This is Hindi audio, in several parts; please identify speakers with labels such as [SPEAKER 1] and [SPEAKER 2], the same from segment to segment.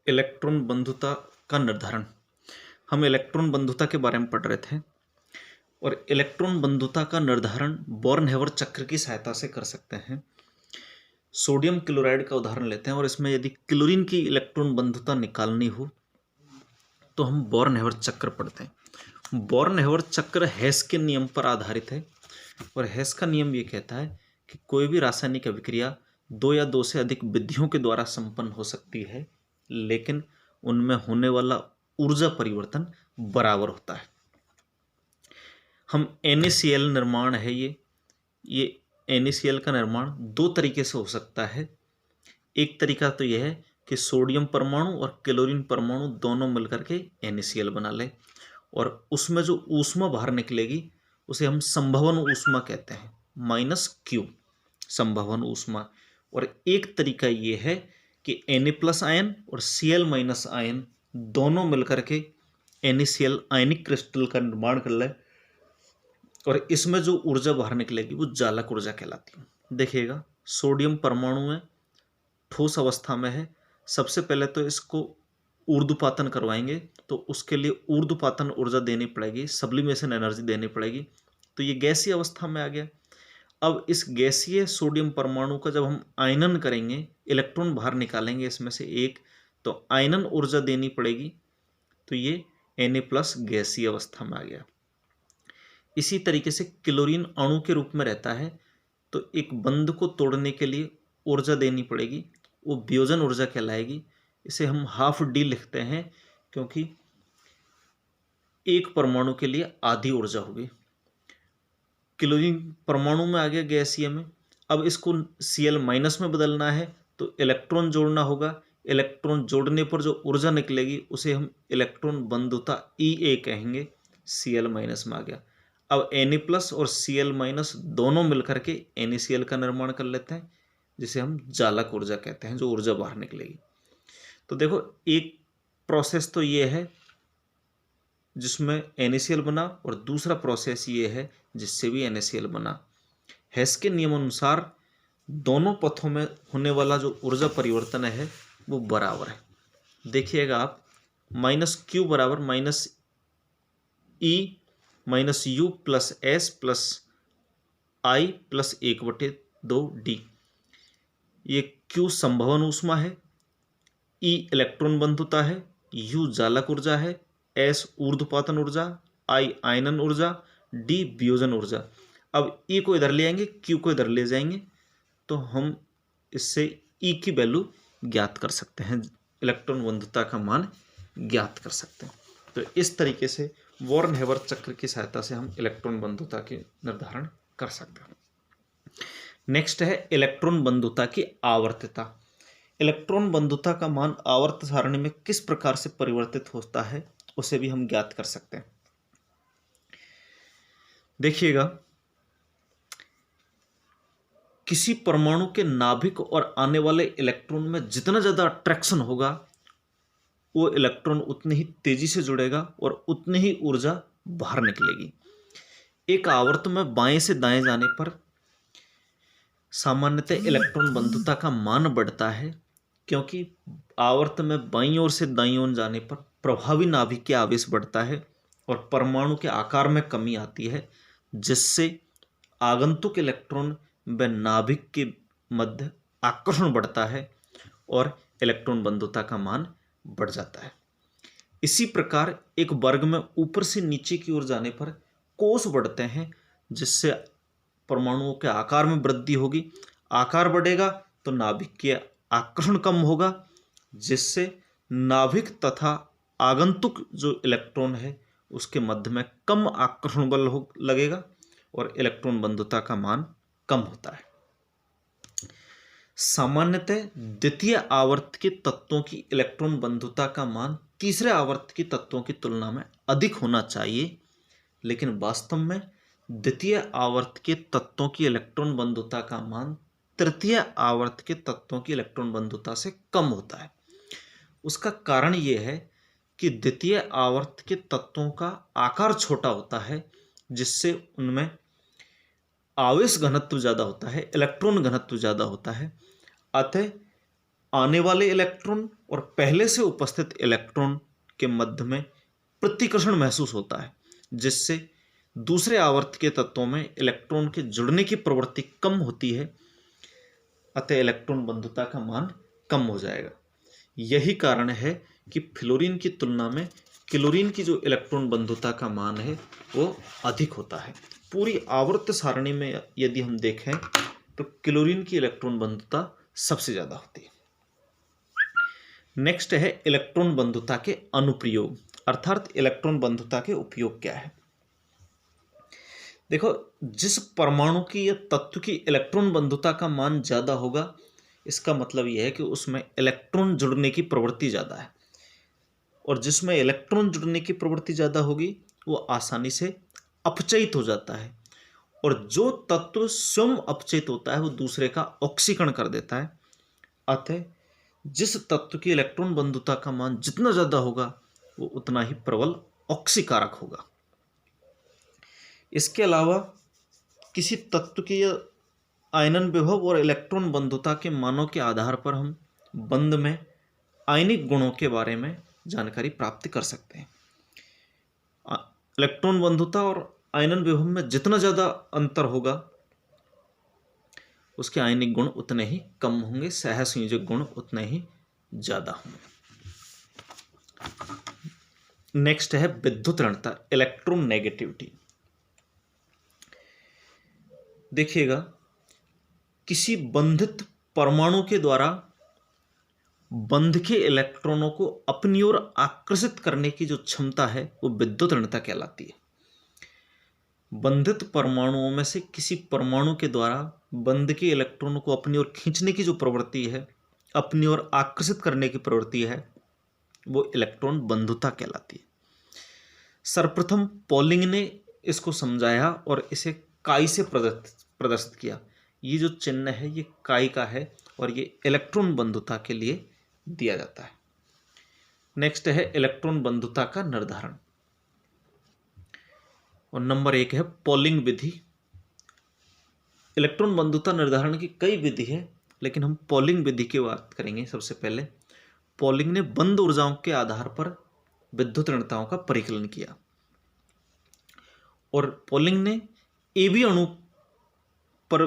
[SPEAKER 1] इलेक्ट्रॉन बंधुता का निर्धारण। हम इलेक्ट्रॉन बंधुता के बारे में पढ़ रहे थे और इलेक्ट्रॉन बंधुता का निर्धारण बोर्न-हेवर चक्र की सहायता से कर सकते हैं। सोडियम क्लोराइड का उदाहरण लेते हैं और इसमें यदि क्लोरीन की इलेक्ट्रॉन बंधुता निकालनी हो तो हम बोर्न-हेवर चक्र पढ़ते हैं। बोर्न-हेवर चक्र हेस के नियम पर आधारित है और हेस का नियम ये कहता है कि कोई भी रासायनिक अभिक्रिया दो या दो से अधिक विधियों के द्वारा संपन्न हो सकती है, लेकिन उनमें होने वाला ऊर्जा परिवर्तन बराबर होता है। हम NaCl निर्माण है ये NaCl का निर्माण दो तरीके से हो सकता है। एक तरीका तो यह है कि सोडियम परमाणु और क्लोरीन परमाणु दोनों मिलकर के NaCl बना ले और उसमें जो ऊष्मा बाहर निकलेगी उसे हम संभवन ऊष्मा कहते हैं, -Q संभवन ऊष्मा। और एक तरीका ये है कि Na+ आयन और Cl- आयन दोनों मिलकर के NaCl आयनिक क्रिस्टल का निर्माण कर ले और इसमें जो ऊर्जा बाहर निकलेगी वो जालक ऊर्जा कहलाती है। देखिएगा, सोडियम परमाणु में ठोस अवस्था में है। सबसे पहले तो इसको ऊर्ध्वपातन करवाएंगे तो उसके लिए ऊर्ध्वपातन ऊर्जा देनी पड़ेगी, सब्लिमेशन एनर्जी देनी पड़ेगी। तो ये गैसीय अवस्था में आ गया। अब इस गैसीय सोडियम परमाणु का जब हम आयनन करेंगे, इलेक्ट्रॉन बाहर निकालेंगे इसमें से एक, तो आयनन ऊर्जा देनी पड़ेगी। तो ये Na+ गैसीय अवस्था में आ गया। इसी तरीके से क्लोरीन अणु के रूप में रहता है तो एक बंध को तोड़ने के लिए ऊर्जा देनी पड़ेगी, वो वियोजन ऊर्जा कहलाएगी। इसे हम ½ D लिखते हैं क्योंकि एक परमाणु के लिए आधी ऊर्जा होगी। क्लोरीन परमाणु में आ गया गैसीय में। अब इसको Cl- में बदलना है तो इलेक्ट्रॉन जोड़ना होगा। इलेक्ट्रॉन जोड़ने पर जो ऊर्जा निकलेगी उसे हम इलेक्ट्रॉन बंधुता Ea कहेंगे। Cl- में आ गया। अब Na+ और Cl- दोनों मिलकर के NaCl का निर्माण कर लेते हैं, जिसे हम जालक ऊर्जा कहते हैं, जो ऊर्जा बाहर निकलेगी। तो देखो, एक प्रोसेस तो ये है जिसमें NaCl बना और दूसरा प्रोसेस ये है जिससे भी NaCl बना। हेस के नियम अनुसार दोनों पथों में होने वाला जो ऊर्जा परिवर्तन है वो बराबर है। देखिएगा आप, -Q बराबर -E -U + S + I + 1/2D। ये Q संभवन ऊष्मा है, E इलेक्ट्रॉन बंधुता है, U जालक ऊर्जा है, S ऊर्ध्वपातन ऊर्जा, I आयनन ऊर्जा, D वियोजन ऊर्जा। अब E को इधर ले आएंगे, Q को इधर ले जाएंगे तो हम इससे E की वैल्यू ज्ञात कर सकते हैं, इलेक्ट्रॉन बंधुता का मान ज्ञात कर सकते हैं। तो इस तरीके से बोर्न-हेवर चक्र की सहायता से हम इलेक्ट्रॉन बंधुता के निर्धारण कर सकते हैं। नेक्स्ट है इलेक्ट्रॉन बंधुता की आवर्तता। इलेक्ट्रॉन बंधुता का मान आवर्त सारणी में किस प्रकार से परिवर्तित होता है उसे भी हम ज्ञात कर सकते हैं। देखिएगा, किसी परमाणु के नाभिक और आने वाले इलेक्ट्रॉन में जितना ज़्यादा अट्रैक्शन होगा वो इलेक्ट्रॉन उतनी ही तेजी से जुड़ेगा और उतनी ही ऊर्जा बाहर निकलेगी। एक आवर्त में बाएं से दाएं जाने पर सामान्यतः इलेक्ट्रॉन बंधुता का मान बढ़ता है, क्योंकि आवर्त में बाईं ओर से दाईं ओर जाने पर प्रभावी नाभिक के आवेश बढ़ता है और परमाणु के आकार में कमी आती है, जिससे आगंतुक इलेक्ट्रॉन व नाभिक के मध्य आकर्षण बढ़ता है और इलेक्ट्रॉन बंधुता का मान बढ़ जाता है। इसी प्रकार एक वर्ग में ऊपर से नीचे की ओर जाने पर कोष बढ़ते हैं, जिससे परमाणुओं के आकार में वृद्धि होगी। आकार बढ़ेगा तो नाभिक के आकर्षण कम होगा, जिससे नाभिक तथा आगंतुक जो इलेक्ट्रॉन है उसके मध्य में कम आकर्षण बल लगेगा और इलेक्ट्रॉन बंधुता का मान कम होता है। सामान्यतः द्वितीय आवर्त के तत्वों की इलेक्ट्रॉन बंधुता का मान तीसरे आवर्त के तत्वों की तुलना में अधिक होना चाहिए, लेकिन वास्तव में द्वितीय आवर्त के तत्वों की इलेक्ट्रॉन बंधुता का मान तृतीय आवर्त के तत्वों की इलेक्ट्रॉन बंधुता से कम होता है। उसका कारण यह है कि द्वितीय आवर्त के तत्वों का आकार छोटा होता है, जिससे उनमें आवेश घनत्व ज़्यादा होता है, इलेक्ट्रॉन घनत्व ज़्यादा होता है। अतः आने वाले इलेक्ट्रॉन और पहले से उपस्थित इलेक्ट्रॉन के मध्य में प्रतिकर्षण महसूस होता है, जिससे दूसरे आवर्त के तत्वों में इलेक्ट्रॉन के जुड़ने की प्रवृत्ति कम होती है, अतः इलेक्ट्रॉन बंधुता का मान कम हो जाएगा। यही कारण है कि फ्लोरीन की तुलना में क्लोरीन की जो इलेक्ट्रॉन बंधुता का मान है वो अधिक होता है। पूरी आवर्त सारणी में यदि हम देखें तो क्लोरीन की इलेक्ट्रॉन बंधुता सबसे ज़्यादा होती है। नेक्स्ट है इलेक्ट्रॉन बंधुता के अनुप्रयोग, अर्थात इलेक्ट्रॉन बंधुता के उपयोग क्या है। देखो, जिस परमाणु की या तत्व की इलेक्ट्रॉन बंधुता का मान ज़्यादा होगा, इसका मतलब यह है कि उसमें इलेक्ट्रॉन जुड़ने की प्रवृत्ति ज़्यादा है, और जिसमें इलेक्ट्रॉन जुड़ने की प्रवृत्ति ज़्यादा होगी वो आसानी से अपचयित हो जाता है, और जो तत्व स्वयं अपचयित होता है वो दूसरे का ऑक्सीकरण कर देता है। अतः जिस तत्व की इलेक्ट्रॉन बंधुता का मान जितना ज़्यादा होगा वो उतना ही प्रबल ऑक्सीकारक होगा। इसके अलावा किसी तत्व की आयनन विभव और इलेक्ट्रॉन बंधुता के मानों के आधार पर हम बंध में आयनिक गुणों के बारे में जानकारी प्राप्त कर सकते हैं। इलेक्ट्रॉन बंधुता और आयनन विभव में जितना ज़्यादा अंतर होगा उसके आयनिक गुण उतने ही कम होंगे, सहसंयोजक गुण उतने ही ज़्यादा होंगे। नेक्स्ट है विद्युत ऋणता, इलेक्ट्रोनेगेटिविटी। देखिएगा, किसी बंधित परमाणु के द्वारा बंध के इलेक्ट्रॉनों को अपनी ओर आकर्षित करने की जो क्षमता है वो विद्युत ऋणता कहलाती है। बंधित परमाणुओं में से किसी परमाणु के द्वारा बंध के इलेक्ट्रॉनों को अपनी ओर खींचने की जो प्रवृत्ति है, अपनी ओर आकर्षित करने की प्रवृत्ति है, वो इलेक्ट्रॉन बंधुता कहलाती है। सर्वप्रथम पॉलिंग ने इसको समझाया और इसे काई से प्रदर्शित किया। ये जो चिन्ह है ये काई का है और ये इलेक्ट्रॉन बंधुता के लिए दिया जाता है। नेक्स्ट है इलेक्ट्रॉन बंधुता का निर्धारण, और नंबर 1 है पॉलिंग विधि। इलेक्ट्रॉन बंधुता निर्धारण की कई विधि है, लेकिन हम पॉलिंग विधि की बात करेंगे। सबसे पहले पॉलिंग ने बंध ऊर्जाओं के आधार पर विद्युत ऋणताओं का परिकलन किया, और पॉलिंग ने ए बी अणु पर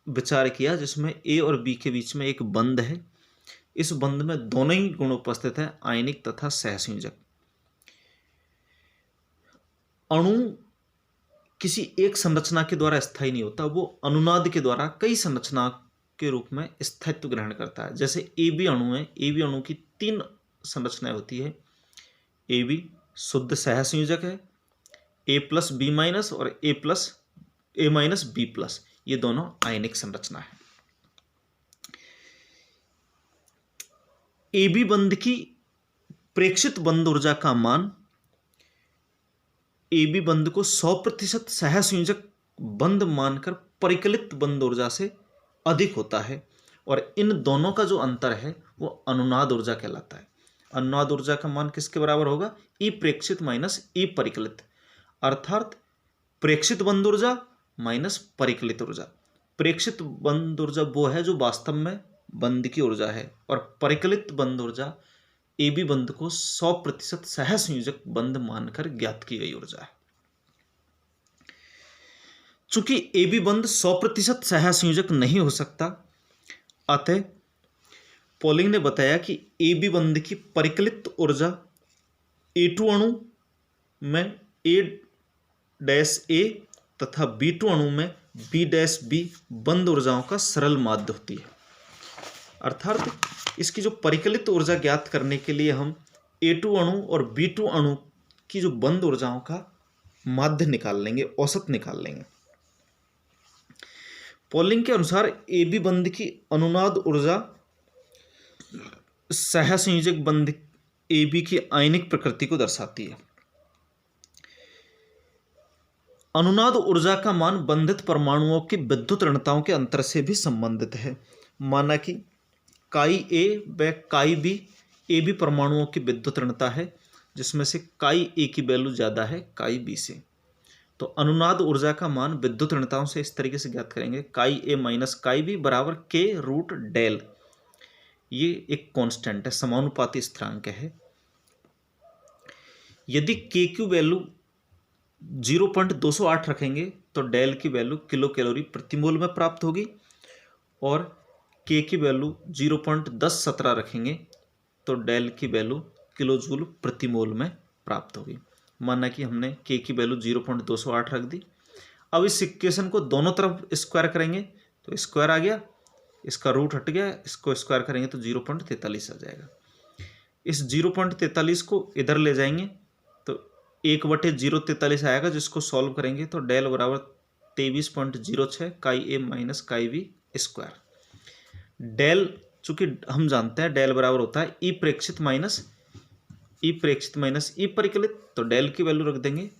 [SPEAKER 1] विचार किया जिसमें ए और बी के बीच में एक बंध है। इस बंध में दोनों ही गुण उपस्थित है, आयनिक तथा सहसंयोजक। अणु किसी एक संरचना के द्वारा स्थायी नहीं होता, वो अनुनाद के द्वारा कई संरचना के रूप में स्थायित्व ग्रहण करता है। जैसे ए बी अणु है, ए बी अणु की 3 संरचनाएं होती है। ए बी शुद्ध सहसंयोजक है, ए प्लस बी माइनस और ए प्लस ए माइनस बी प्लस, ये दोनों आयनिक संरचना है। ए बी बंध की प्रेक्षित बंध ऊर्जा का मान ए बी बंध को 100% सहसंयोजक बंध मानकर परिकलित बंध ऊर्जा से अधिक होता है, और इन दोनों का जो अंतर है वो अनुनाद ऊर्जा कहलाता है। अनुनाद ऊर्जा का मान किसके बराबर होगा? ई प्रेक्षित माइनस ई परिकलित, अर्थात प्रेक्षित बंध ऊर्जा माइनस परिकलित ऊर्जा। प्रेक्षित बंध ऊर्जा वो है जो वास्तव में बंध की ऊर्जा है, और परिकलित बंध ऊर्जा ए बी बंध को 100% सहसंयोजक बंध मानकर ज्ञात की गई ऊर्जा है। चूंकि ए बी बंध 100% सहसंयोजक नहीं हो सकता, अतः पॉलिंग ने बताया कि ए बी बंध की परिकलित ऊर्जा A2 अणु में A' तथा B2 अणु में B' बंध ऊर्जाओं का सरल माध्य होती है। अर्थात इसकी जो परिकलित ऊर्जा ज्ञात करने के लिए हम A2 अणु और B2 अणु की जो बंध ऊर्जाओं का माध्य निकाल लेंगे, औसत निकाल लेंगे। पॉलिंग के अनुसार ए बी बंध की अनुनाद ऊर्जा सहसंयोजक बंध ए बी की आयनिक प्रकृति को दर्शाती है। अनुनाद ऊर्जा का मान बंधित परमाणुओं की विद्युत ऋणताओं के अंतर से भी संबंधित है। माना कि काई ए व काई बी ए बी परमाणुओं की विद्युत ऋणता है, जिसमें से काई ए की वैल्यू ज़्यादा है काई बी से। तो अनुनाद ऊर्जा का मान विद्युत ऋणताओं से इस तरीके से ज्ञात करेंगे, काई ए माइनस काई बी बराबर के रूट डेल। ये एक कांस्टेंट है, समानुपाती स्थिरांक है। यदि के की वैल्यू 0.208 रखेंगे तो डेल की वैल्यू किलो कैलोरी प्रति मोल में प्राप्त होगी, और के की वैल्यू 0.1017 रखेंगे तो डेल की वैल्यू किलो जूल प्रति मोल में प्राप्त होगी। माना कि हमने के की वैल्यू 0.208 रख दी। अब इस इक्वेशन को दोनों तरफ स्क्वायर करेंगे तो स्क्वायर आ गया, इसका रूट हट गया, इसको स्क्वायर करेंगे तो 0.43 आ जाएगा। इस 0.43 को इधर ले जाएंगे तो 1/043 आएगा, जिसको सॉल्व करेंगे तो डेल बराबर 23.06 काई ए माइनस काई बी स्क्वायर। डेल चूंकि हम जानते हैं डेल बराबर होता है ई प्रेक्षित माइनस ई परिकलित, तो डेल की वैल्यू रख देंगे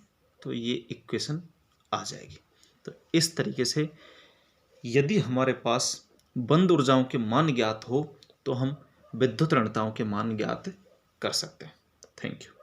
[SPEAKER 1] तो ये इक्वेशन आ जाएगी। तो इस तरीके से यदि हमारे पास बंद ऊर्जाओं के मान ज्ञात हो तो हम विद्युत ऋणताओं के मान ज्ञात कर सकते हैं। Thank you.